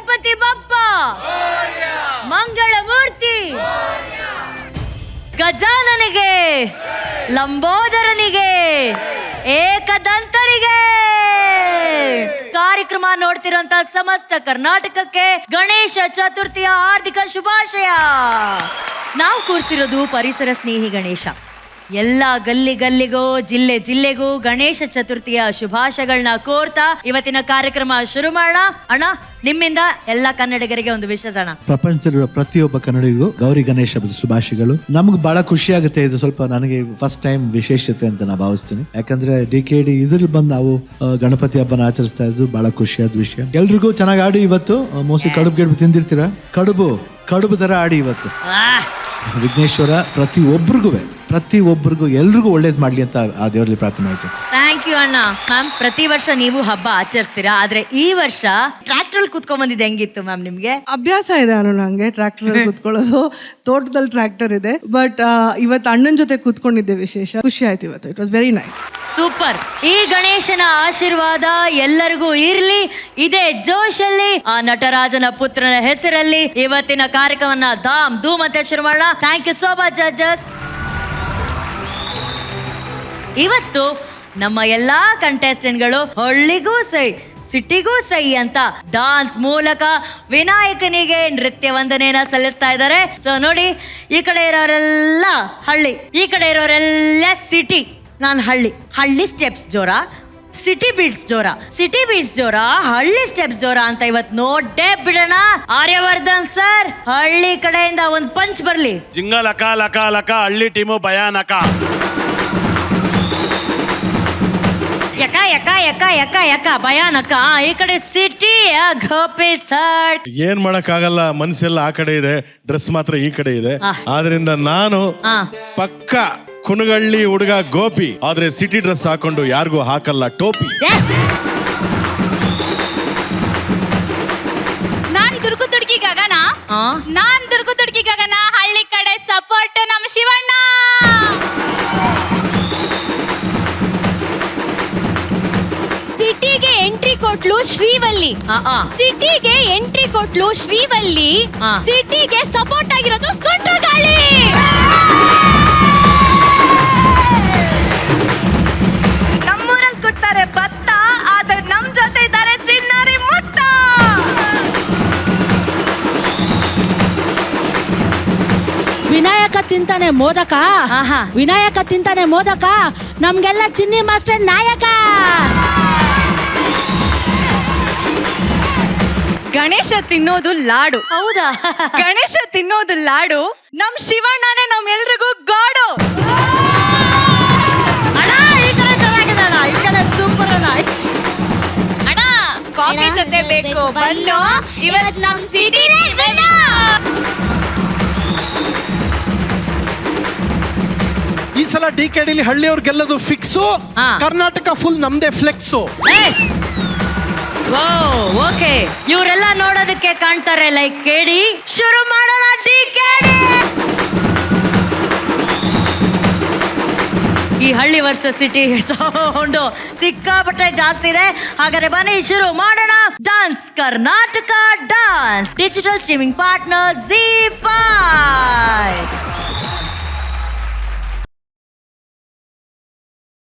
ಗಣಪತಿ ಬಪ್ಪ ಮಂಗಳಮೂರ್ತಿ ಗಜಾನನಿಗೆ ಲಂಬೋದರನಿಗೆ ಏಕದಂತರಿಗೆ ಕಾರ್ಯಕ್ರಮ ನೋಡ್ತಿರುವಂತ ಸಮಸ್ತ ಕರ್ನಾಟಕಕ್ಕೆ ಗಣೇಶ ಚತುರ್ಥಿಯ ಹಾರ್ದಿಕ ಶುಭಾಶಯ. ನಾವು ಕೂರಿಸಿರೋದು ಪರಿಸರ ಸ್ನೇಹಿ ಗಣೇಶ. ಎಲ್ಲ ಗಲ್ಲಿಗೂ ಜಿಲ್ಲೆಗೂ ಗಣೇಶ ಚತುರ್ಥಿಯ ಶುಭಾಶಯಗಳನ್ನ ಕೋರ್ತಾ ಇವತ್ತಿನ ಕಾರ್ಯಕ್ರಮ ಶುರು ಮಾಡೋಣ. ಅಣ್ಣ, ನಿಮ್ಮಿಂದ ಎಲ್ಲ ಕನ್ನಡಿಗರಿಗೆ ಒಂದು ವಿಶೇಷ ಅಣ್ಣ. ಪ್ರಪಂಚದ ಪ್ರತಿಯೊಬ್ಬ ಕನ್ನಡಿಗರಿಗೂ ಗೌರಿ ಗಣೇಶ ಹಬ್ಬದ ಶುಭಾಶಯಗಳು. ನಮ್ಗೆ ಬಹಳ ಖುಷಿ ಆಗುತ್ತೆ. ಇದು ಸ್ವಲ್ಪ ನನಗೆ ಫಸ್ಟ್ ಟೈಮ್ ವಿಶೇಷತೆ ಅಂತ ನಾನು ಭಾವಿಸ್ತೀನಿ. ಯಾಕಂದ್ರೆ DKD ಇದ್ರಲ್ಲಿ ಬಂದು ನಾವು ಗಣಪತಿ ಹಬ್ಬನ ಆಚರಿಸ್ತಾ ಇದ್ದು ಬಹಳ ಖುಷಿಯಾದ ವಿಷಯ. ಎಲ್ರಿಗೂ ಚೆನ್ನಾಗಿ ಆಡಿ ಇವತ್ತು. ಮೋಸ್ಟ್ಲಿ ಕಡುಬು ಗಿಡುಬು ತಿಂದಿರ್ತೀರಾ. ಕಡುಬು ತರ ಆಡಿ ಇವತ್ತು. ವಿಘ್ನೇಶ್ವರ ಪ್ರತಿಯೊಬ್ಬರಿಗೂ ಎಲ್ರಿಗೂ ಒಳ್ಳೇದ್ ಮಾಡ್ಲಿ ಅಂತ ಆ ದೇವರಲ್ಲಿ ಪ್ರಾರ್ಥನೆ ಮಾಡ್ತೀನಿ. ಥ್ಯಾಂಕ್ ಯು ಅಣ್ಣ. ಮ್ಯಾಮ್, ಪ್ರತಿ ವರ್ಷ ನೀವು ಹಬ್ಬ ಆಚರಿಸ್ತೀರಾ, ಆದ್ರೆ ಈ ವರ್ಷ ಟ್ರ್ಯಾಕ್ಟರ್ ಕುತ್ಕೊಂಡ್ ಬಂದಿದ್ದು ಹೆಂಗಿತ್ತು ಮ್ಯಾಮ್ ನಿಮ್ಗೆ? ಅಭ್ಯಾಸ ಇದೆ ಅನು ನಂಗೆ ಟ್ರ್ಯಾಕ್ಟರ್ ಕುತ್ಕೊಳ್ಳೋದು. ತೋಟದಲ್ಲಿ ಟ್ರ್ಯಾಕ್ಟರ್ ಇದೆ. ಬಟ್ ಇವತ್ತು ಅಣ್ಣನ ಜೊತೆ ಕೂತ್ಕೊಂಡಿದ್ದೆ, ವಿಶೇಷ ಖುಷಿ ಆಯ್ತು ಇವತ್ತು. It was very nice. Super. ಈ ಗಣೇಶನ ಆಶೀರ್ವಾದ ಎಲ್ಲರಿಗೂ ಇರ್ಲಿ. ಇದೇ ಜೋಶಲ್ಲಿ ಆ ನಟರಾಜನ ಪುತ್ರನ ಹೆಸರಲ್ಲಿ ಇವತ್ತಿನ ಕಾರ್ಯಕ್ರಮವನ್ನ ಧಾಮ್ ಧೂಮ್ ಅಂತ ಶುರು ಮಾಡೋಣ. Thank you so much judges. ಇವತ್ತು ನಮ್ಮ ಎಲ್ಲಾ ಕಂಟೆಸ್ಟೆಂಟ್ಗಳು ಹಳ್ಳಿಗೂ ಸೈ ಸಿಟಿಗೂ ಸೈ ಅಂತ ಡಾನ್ಸ್ ಮೂಲಕ ವಿನಾಯಕನಿಗೆ ನೃತ್ಯ ವಂದನೆಯನ್ನ ಸಲ್ಲಿಸ್ತಾ ಇದ್ದಾರೆ. ಸೊ ನೋಡಿ, ಈ ಕಡೆ ಇರೋರೆಲ್ಲ ಹಳ್ಳಿ, ಈ ಕಡೆ ಇರೋರೆಲ್ಲ ಸಿಟಿ. ನಾನು ಹಳ್ಳಿ ಸ್ಟೆಪ್ಸ್ ಜೋರ, ಸಿಟಿ ಬೀಟ್ಸ್ ಜೋರ, ಹಳ್ಳಿ ಸ್ಟೆಪ್ಸ್ ಜೋರ ಅಂತ ಇವತ್ತು ನೋಡೇ ಬಿಡೋಣ. ಆರ್ಯವರ್ಧನ್ ಸರ್, ಹಳ್ಳಿ ಕಡೆಯಿಂದ ಒಂದು ಪಂಚ್ ಬರ್ಲಿ. ಜಿಂಗ ಲಕ ಲಕ ಲಕ ಹಳ್ಳಿ ಟೀಮು ಭಯಾನಕ. ಯಕ ಭಯಾನಕ. ಈ ಕಡೆ ಸಿಟಿ ಏನ್ ಮಾಡಕ್ ಆಗಲ್ಲ, ಮನ್ಸೆಲ್ಲ ಆ ಕಡೆ ಇದೆ, ಡ್ರೆಸ್ ಮಾತ್ರ ಈ ಕಡೆ ಇದೆ. ಆದ್ರಿಂದ ನಾನು ಪಕ್ಕ ಕುಣಗಳ್ಳಿ ಹುಡುಗ ಗೋಪಿ, ಆದ್ರೆ ಸಿಟಿ ಡ್ರೆಸ್ ಹಾಕೊಂಡು ಯಾರಿಗೂ ಹಾಕಲ್ಲ ಟೋಪಿ. ನಾನ್ ದುರ್ಗು ತುಡ್ಕಿ ಗಗನ, ಹಳ್ಳಿ ಕಡೆ ಸಪೋರ್ಟ್ ನಮ್ಮ ಶಿವಣ್ಣ. ಸಿಟಿಗೆ ಎಂಟ್ರಿ ಕೊಟ್ಲು ಶ್ರೀವಲ್ಲಿ, ಸಿಟಿಗೆ ಸಪೋರ್ಟ್ ಆಗಿರೋದು ಸುಂಟರಗಾಳಿ. ನಮ್ಮೂರಲ್ಲಿ ಕೊಡ್ತಾರೆ ಭತ್ತ, ಆದ್ರೆ ನಮ್ ಜೊತೆ ಇದ್ದಾರೆ ಚಿನ್ನಾರಿ ಮುತ್ತ. ವಿನಾಯಕ ತಿಂತಾನೆ ಮೋದಕ, ನಮ್ಗೆಲ್ಲ ಚಿನ್ನಿ ಮಾಸ್ಟರ್ ನಾಯಕ. ಗಣೇಶ ತಿನ್ನೋದು ಲಾಡು. ಹೌದಾ? ಗಣೇಶ ತಿನ್ನೋದು ಲಾಡು. ನಮ್ ಶಿವಣ್ಣನೇ ನಮ್ಮೆಲ್ರಿಗೂ ಗಾಡು. ಅಣ್ಣ, ಈ ಕಡೆ ಚೆನ್ನಾಗಿದೆ ಅಣ್ಣ, ಈ ಕಡೆ ಸೂಪರ್ ಅಣ್ಣ. ಅಣ್ಣ, ಕಾಫಿ ಜೊತೆ ಬೇಕು ಬನ್ನು, ಇವತ್ತು ನಮ್ ಸಿಟಿ ಈ ಸಲ DKD ಹಳ್ಳಿಯವ್ರು ಗೆಲ್ಲೋದು ಫಿಕ್ಸು. ಕರ್ನಾಟಕ ಫುಲ್ ನಮ್ದೇ ಫ್ಲೆಕ್ಸು. ಓಕೆ, ಇವರೆಲ್ಲ ನೋಡೋದಕ್ಕೆ ಕಾಣ್ತಾರೆ ಲೈಕ್ KD. ಶುರು ಮಾಡೋಣ DKD. ಈ ಹಳ್ಳಿ ವರ್ಸಸ್ ಸಿಟಿ ಸೌಂಡು ಸಿಕ್ಕಾಪಟ್ಟೆ ಜಾಸ್ತಿ ಇದೆ. ಹಾಗಾದ್ರೆ ಬನ್ನಿ ಶುರು ಮಾಡೋಣ. Dance Karnataka dance digital streaming partner ZEE5.